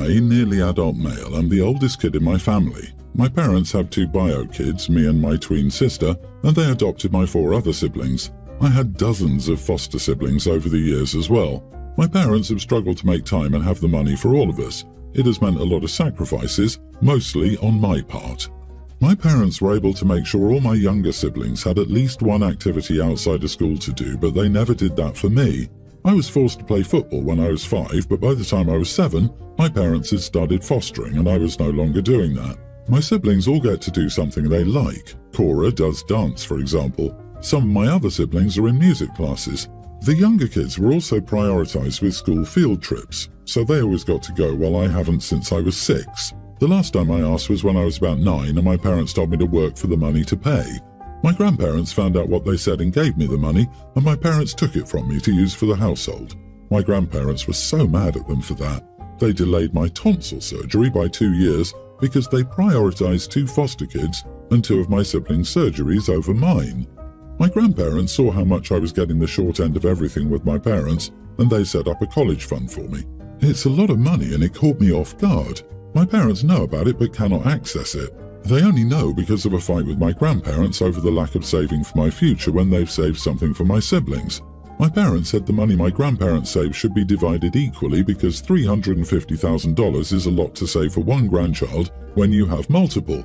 I, nearly adult male, am the oldest kid in my family. My parents have 2 bio kids, me and my twin sister, and they adopted my 4 other siblings. I had dozens of foster siblings over the years as well. My parents have struggled to make time and have the money for all of us. It has meant a lot of sacrifices, mostly on my part. My parents were able to make sure all my younger siblings had at least one activity outside of school to do, but they never did that for me. I was forced to play football when I was 5, but by the time I was 7, my parents had started fostering and I was no longer doing that. My siblings all get to do something they like. Cora does dance, for example. Some of my other siblings are in music classes. The younger kids were also prioritized with school field trips, so they always got to go while I haven't since I was 6. The last time I asked was when I was about 9 and my parents told me to work for the money to pay. My grandparents found out what they said and gave me the money, and my parents took it from me to use for the household. My grandparents were so mad at them for that. They delayed my tonsil surgery by 2 years because they prioritized 2 foster kids and 2 of my siblings' surgeries over mine. My grandparents saw how much I was getting the short end of everything with my parents, and they set up a college fund for me. It's a lot of money and it caught me off guard. My parents know about it but cannot access it. They only know because of a fight with my grandparents over the lack of saving for my future when they've saved something for my siblings. My parents said the money my grandparents saved should be divided equally because $350,000 is a lot to save for one grandchild when you have multiple.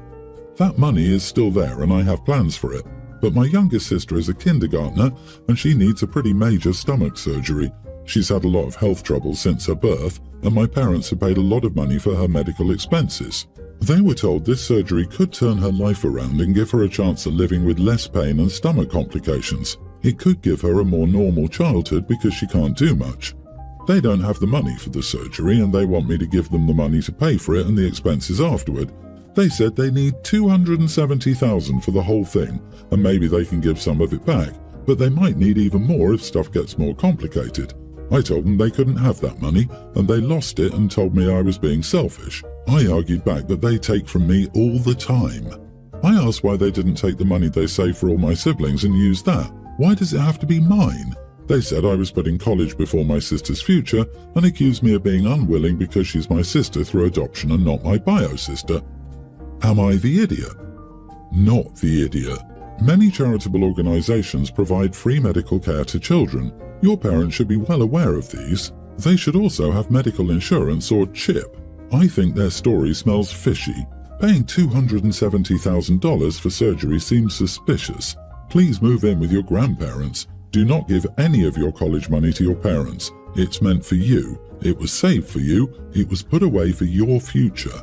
That money is still there and I have plans for it, but my youngest sister is a kindergartner and she needs a pretty major stomach surgery. She's had a lot of health troubles since her birth, and my parents have paid a lot of money for her medical expenses. They were told this surgery could turn her life around and give her a chance at living with less pain and stomach complications. It could give her a more normal childhood because she can't do much. They don't have the money for the surgery and they want me to give them the money to pay for it and the expenses afterward. They said they need $270,000 for the whole thing, and maybe they can give some of it back, but they might need even more if stuff gets more complicated. I told them they couldn't have that money, and they lost it and told me I was being selfish. I argued back that they take from me all the time. I asked why they didn't take the money they saved for all my siblings and use that. Why does it have to be mine? They said I was putting college before my sister's future and accused me of being unwilling because she's my sister through adoption and not my bio sister. Am I the idiot? Not the idiot. Many charitable organizations provide free medical care to children. Your parents should be well aware of these. They should also have medical insurance or CHIP. I think their story smells fishy. Paying $270,000 for surgery seems suspicious. Please move in with your grandparents. Do not give any of your college money to your parents. It's meant for you. It was saved for you. It was put away for your future.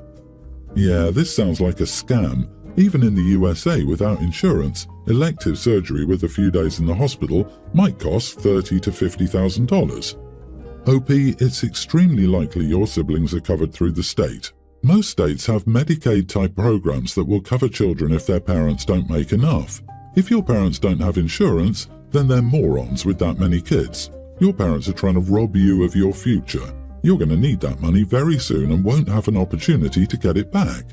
Yeah, this sounds like a scam. Even in the USA without insurance, elective surgery with a few days in the hospital might cost $30,000 to $50,000. OP, it's extremely likely your siblings are covered through the state. Most states have Medicaid-type programs that will cover children if their parents don't make enough. If your parents don't have insurance, then they're morons with that many kids. Your parents are trying to rob you of your future. You're going to need that money very soon and won't have an opportunity to get it back.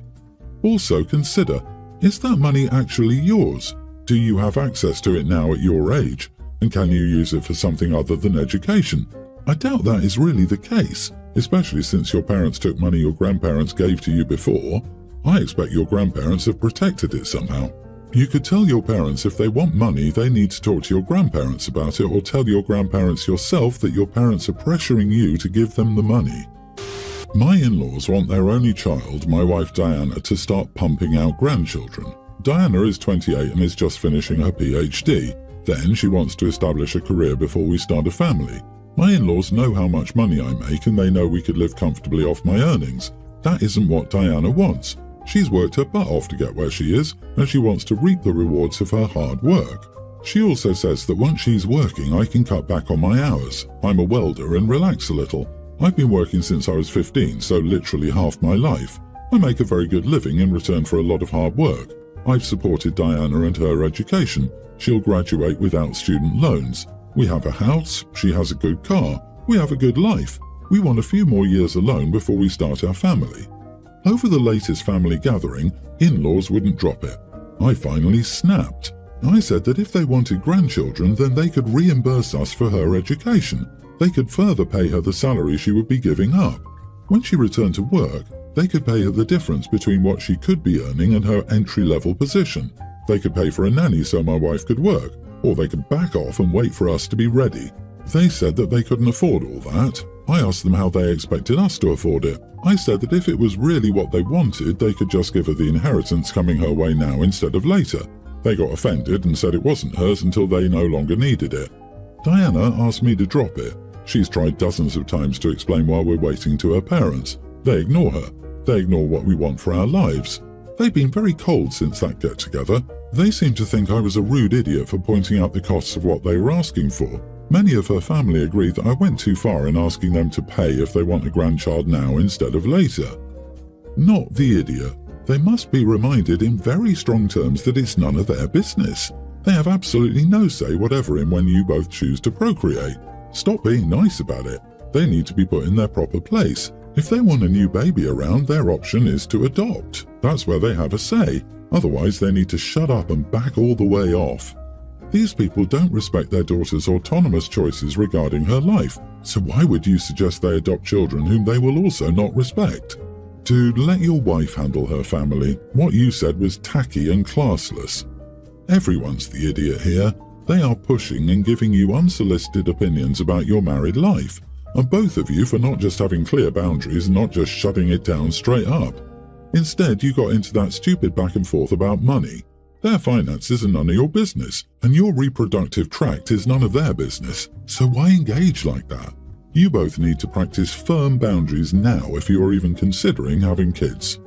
Also consider, is that money actually yours? Do you have access to it now at your age? And can you use it for something other than education? I doubt that is really the case, especially since your parents took money your grandparents gave to you before. I expect your grandparents have protected it somehow. You could tell your parents if they want money, they need to talk to your grandparents about it, or tell your grandparents yourself that your parents are pressuring you to give them the money. My in-laws want their only child, my wife Diana, to start pumping out grandchildren. Diana is 28 and is just finishing her PhD. Then she wants to establish a career before we start a family. My in-laws know how much money I make and they know we could live comfortably off my earnings. That isn't what Diana wants. She's worked her butt off to get where she is, and she wants to reap the rewards of her hard work. She also says that once she's working, I can cut back on my hours. I'm a welder and relax a little. I've been working since I was 15, so literally half my life. I make a very good living in return for a lot of hard work. I've supported Diana and her education. She'll graduate without student loans. We have a house, she has a good car, we have a good life. We want a few more years alone before we start our family. Over the latest family gathering, in-laws wouldn't drop it. I finally snapped. I said that if they wanted grandchildren, then they could reimburse us for her education. They could further pay her the salary she would be giving up. When she returned to work, they could pay her the difference between what she could be earning and her entry-level position. They could pay for a nanny so my wife could work, or they could back off and wait for us to be ready. They said that they couldn't afford all that. I asked them how they expected us to afford it. I said that if it was really what they wanted, they could just give her the inheritance coming her way now instead of later. They got offended and said it wasn't hers until they no longer needed it. Diana asked me to drop it. She's tried dozens of times to explain why we're waiting to her parents. They ignore her. They ignore what we want for our lives. They've been very cold since that get-together. They seem to think I was a rude idiot for pointing out the costs of what they were asking for. Many of her family agreed that I went too far in asking them to pay if they want a grandchild now instead of later. Not the idiot. They must be reminded in very strong terms that it's none of their business. They have absolutely no say whatever in when you both choose to procreate. Stop being nice about it. They need to be put in their proper place. If they want a new baby around, their option is to adopt. That's where they have a say. Otherwise, they need to shut up and back all the way off. These people don't respect their daughter's autonomous choices regarding her life, so why would you suggest they adopt children whom they will also not respect? Dude, let your wife handle her family. What you said was tacky and classless. Everyone's the idiot here. They are pushing and giving you unsolicited opinions about your married life, and both of you for not just having clear boundaries and not just shutting it down straight up. Instead, you got into that stupid back and forth about money. Their finances are none of your business, and your reproductive tract is none of their business, so why engage like that? You both need to practice firm boundaries now if you are even considering having kids.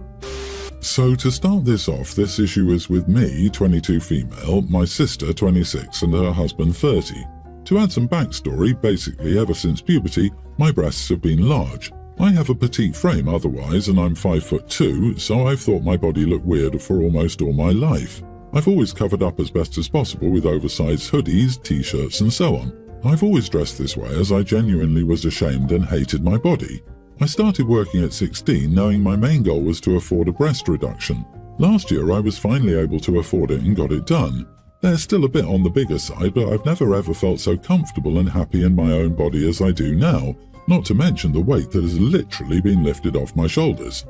So to start this off, this issue is with me, 22 female, my sister, 26, and her husband, 30. To add some backstory, basically ever since puberty, my breasts have been large. I have a petite frame otherwise, and I'm 5'2", so I've thought my body looked weird for almost all my life. I've always covered up as best as possible with oversized hoodies, t-shirts and so on. I've always dressed this way as I genuinely was ashamed and hated my body. I started working at 16 knowing my main goal was to afford a breast reduction. Last year I was finally able to afford it and got it done. They're still a bit on the bigger side, but I've never ever felt so comfortable and happy in my own body as I do now, not to mention the weight that has literally been lifted off my shoulders.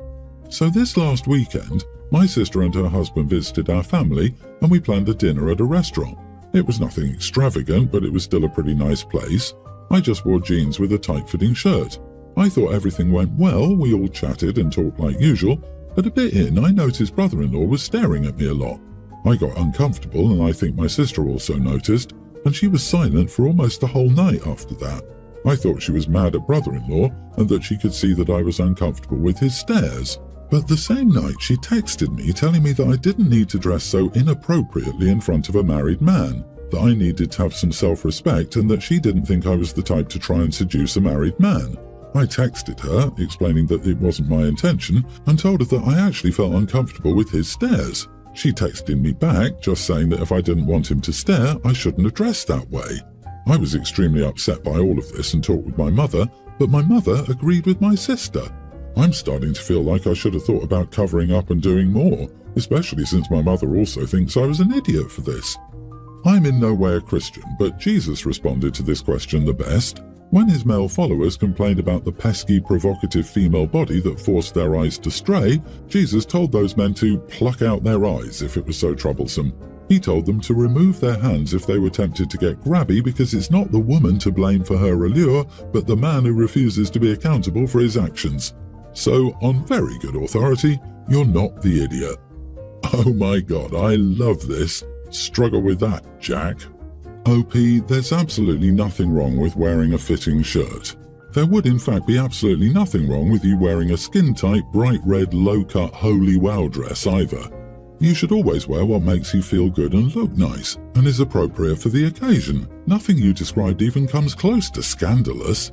So this last weekend, my sister and her husband visited our family and we planned a dinner at a restaurant. It was nothing extravagant, but it was still a pretty nice place. I just wore jeans with a tight-fitting shirt. I thought everything went well, we all chatted and talked like usual, but a bit in I noticed brother-in-law was staring at me a lot. I got uncomfortable and I think my sister also noticed, and she was silent for almost the whole night after that. I thought she was mad at brother-in-law and that she could see that I was uncomfortable with his stares. But the same night she texted me telling me that I didn't need to dress so inappropriately in front of a married man, that I needed to have some self-respect and that she didn't think I was the type to try and seduce a married man. I texted her, explaining that it wasn't my intention, and told her that I actually felt uncomfortable with his stares. She texted me back, just saying that if I didn't want him to stare, I shouldn't have dressed that way. I was extremely upset by all of this and talked with my mother, but my mother agreed with my sister. I'm starting to feel like I should have thought about covering up and doing more, especially since my mother also thinks I was an idiot for this. I'm in no way a Christian, but Jesus responded to this question the best. When his male followers complained about the pesky, provocative female body that forced their eyes to stray, Jesus told those men to pluck out their eyes if it was so troublesome. He told them to remove their hands if they were tempted to get grabby because it's not the woman to blame for her allure, but the man who refuses to be accountable for his actions. So, on very good authority, you're not the idiot. Oh my god, I love this. Struggle with that, Jack. OP, there's absolutely nothing wrong with wearing a fitting shirt. There would in fact be absolutely nothing wrong with you wearing a skin-tight, bright red, low-cut, holy wow dress either. You should always wear what makes you feel good and look nice, and is appropriate for the occasion. Nothing you described even comes close to scandalous.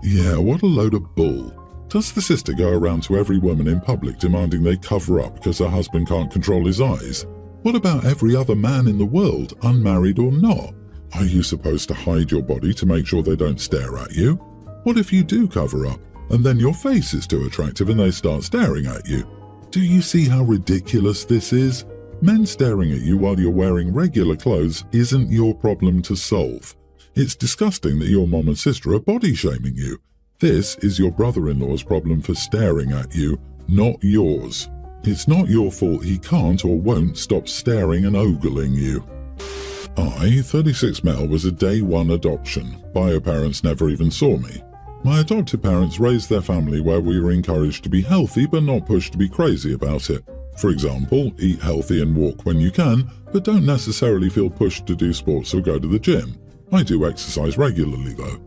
Yeah, what a load of bull. Does the sister go around to every woman in public demanding they cover up because her husband can't control his eyes? What about every other man in the world, unmarried or not? Are you supposed to hide your body to make sure they don't stare at you? What if you do cover up, and then your face is too attractive and they start staring at you? Do you see how ridiculous this is? Men staring at you while you're wearing regular clothes isn't your problem to solve. It's disgusting that your mom and sister are body shaming you. This is your brother-in-law's problem for staring at you, not yours. It's not your fault he can't or won't stop staring and ogling you. I, 36 male, was a day one adoption. Bio parents never even saw me. My adoptive parents raised their family where we were encouraged to be healthy but not pushed to be crazy about it. For example, eat healthy and walk when you can, but don't necessarily feel pushed to do sports or go to the gym. I do exercise regularly though.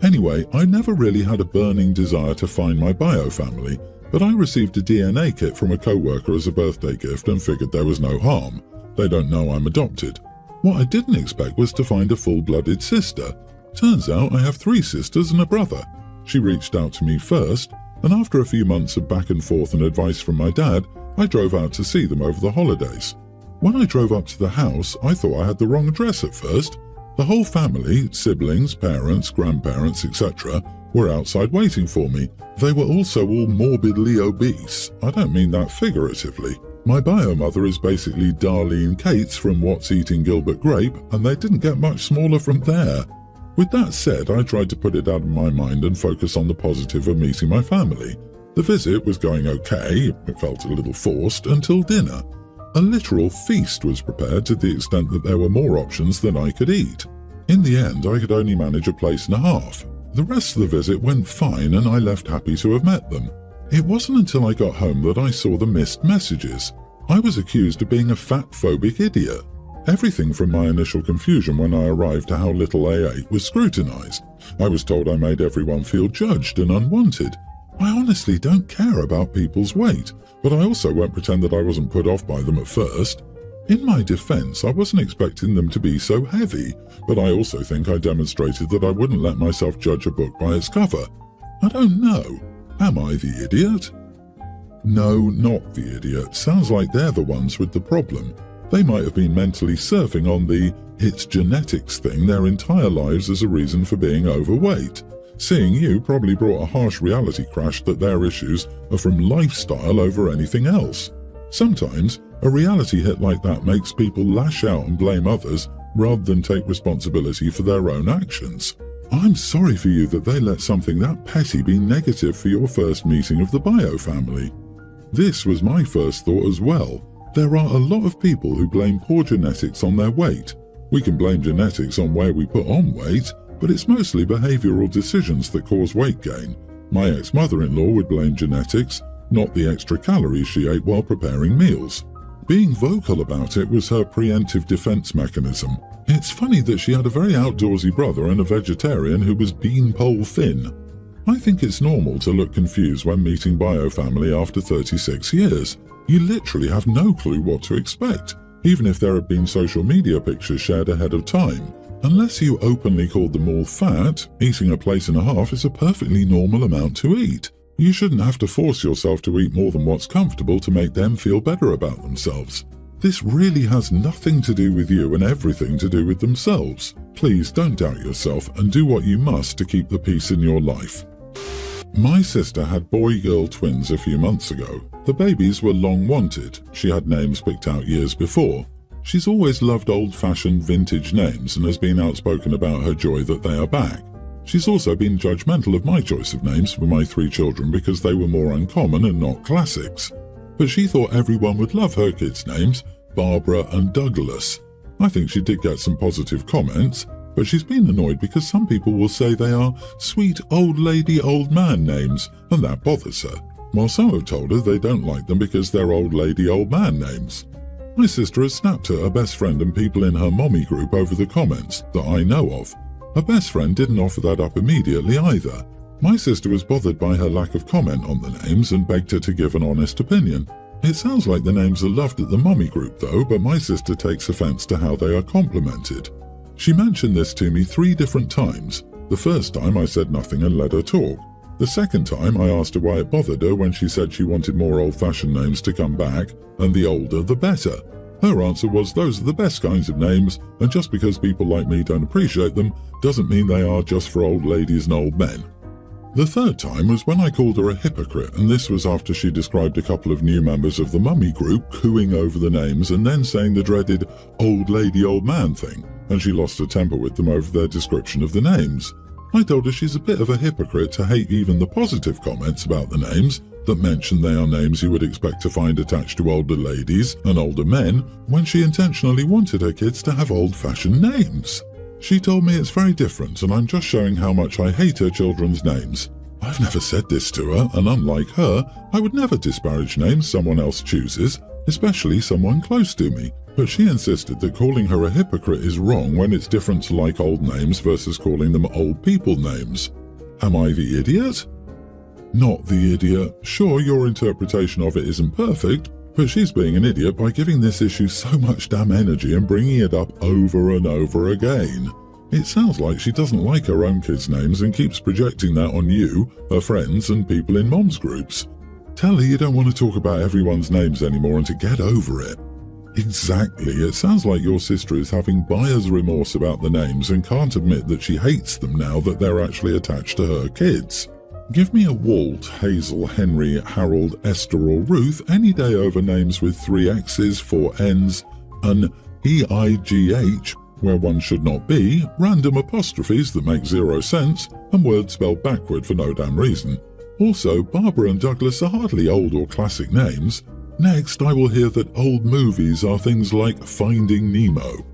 Anyway, I never really had a burning desire to find my bio family, but I received a DNA kit from a co-worker as a birthday gift and figured there was no harm. They don't know I'm adopted. What I didn't expect was to find a full-blooded sister. Turns out I have 3 sisters and a brother. She reached out to me first, and after a few months of back and forth and advice from my dad, I drove out to see them over the holidays. When I drove up to the house, I thought I had the wrong address at first. The whole family, siblings, parents, grandparents, etc., were outside waiting for me. They were also all morbidly obese. I don't mean that figuratively. My bio mother is basically Darlene Cates from What's Eating Gilbert Grape, and they didn't get much smaller from there. With that said, I tried to put it out of my mind and focus on the positive of meeting my family. The visit was going okay, it felt a little forced, until dinner. A literal feast was prepared to the extent that there were more options than I could eat. In the end, I could only manage a place and a half. The rest of the visit went fine and I left happy to have met them. It wasn't until I got home that I saw the missed messages. I was accused of being a fat-phobic idiot. Everything from my initial confusion when I arrived to how little I ate was scrutinized. I was told I made everyone feel judged and unwanted. I honestly don't care about people's weight, but I also won't pretend that I wasn't put off by them at first. In my defense, I wasn't expecting them to be so heavy, but I also think I demonstrated that I wouldn't let myself judge a book by its cover. I don't know. Am I the idiot? No, not the idiot. Sounds like they're the ones with the problem. They might have been mentally surfing on the "it's genetics" thing their entire lives as a reason for being overweight. Seeing you probably brought a harsh reality crash that their issues are from lifestyle over anything else. Sometimes, a reality hit like that makes people lash out and blame others rather than take responsibility for their own actions. I'm sorry for you that they let something that petty be negative for your first meeting of the bio family. This was my first thought as well. There are a lot of people who blame poor genetics on their weight. We can blame genetics on where we put on weight, but it's mostly behavioral decisions that cause weight gain. My ex-mother-in-law would blame genetics, not the extra calories she ate while preparing meals. Being vocal about it was her preemptive defense mechanism. It's funny that she had a very outdoorsy brother and a vegetarian who was beanpole thin. I think it's normal to look confused when meeting bio family after 36 years. You literally have no clue what to expect, even if there have been social media pictures shared ahead of time. Unless you openly called them all fat, eating a plate and a half is a perfectly normal amount to eat. You shouldn't have to force yourself to eat more than what's comfortable to make them feel better about themselves. This really has nothing to do with you and everything to do with themselves. Please don't doubt yourself and do what you must to keep the peace in your life. My sister had boy-girl twins a few months ago. The babies were long wanted. She had names picked out years before. She's always loved old-fashioned vintage names and has been outspoken about her joy that they are back. She's also been judgmental of my choice of names for my 3 children because they were more uncommon and not classics. But she thought everyone would love her kids' names, Barbara and Douglas. I think she did get some positive comments, but she's been annoyed because some people will say they are sweet old lady old man names, and that bothers her, while some have told her they don't like them because they're old lady old man names. My sister has snapped at her best friend and people in her mommy group over the comments that I know of. Her best friend didn't offer that up immediately either. My sister was bothered by her lack of comment on the names and begged her to give an honest opinion. It sounds like the names are loved at the mommy group though, but my sister takes offense to how they are complimented. She mentioned this to me 3 different times. The first time I said nothing and let her talk. The second time I asked her why it bothered her when she said she wanted more old-fashioned names to come back, and the older the better. Her answer was those are the best kinds of names, and just because people like me don't appreciate them, doesn't mean they are just for old ladies and old men. The third time was when I called her a hypocrite, and this was after she described a couple of new members of the mummy group cooing over the names and then saying the dreaded old lady old man thing, and she lost her temper with them over their description of the names. I told her she's a bit of a hypocrite to hate even the positive comments about the names that mention they are names you would expect to find attached to older ladies and older men when she intentionally wanted her kids to have old-fashioned names. She told me it's very different and I'm just showing how much I hate her children's names. I've never said this to her, and unlike her, I would never disparage names someone else chooses, especially someone close to me. But she insisted that calling her a hypocrite is wrong when it's different to like old names versus calling them old people names. Am I the idiot? Not the idiot. Sure, your interpretation of it isn't perfect, but she's being an idiot by giving this issue so much damn energy and bringing it up over and over again. It sounds like she doesn't like her own kids' names and keeps projecting that on you, her friends, and people in mom's groups. Tell her you don't want to talk about everyone's names anymore and to get over it. Exactly, it sounds like your sister is having buyer's remorse about the names and can't admit that she hates them now that they're actually attached to her kids. Give me a Walt, Hazel, Henry, Harold, Esther or Ruth any day over names with 3 X's, 4 N's, an EIGH where one should not be, random apostrophes that make 0 sense, and words spelled backward for no damn reason. Also, Barbara and Douglas are hardly old or classic names. Next, I will hear that old movies are things like Finding Nemo.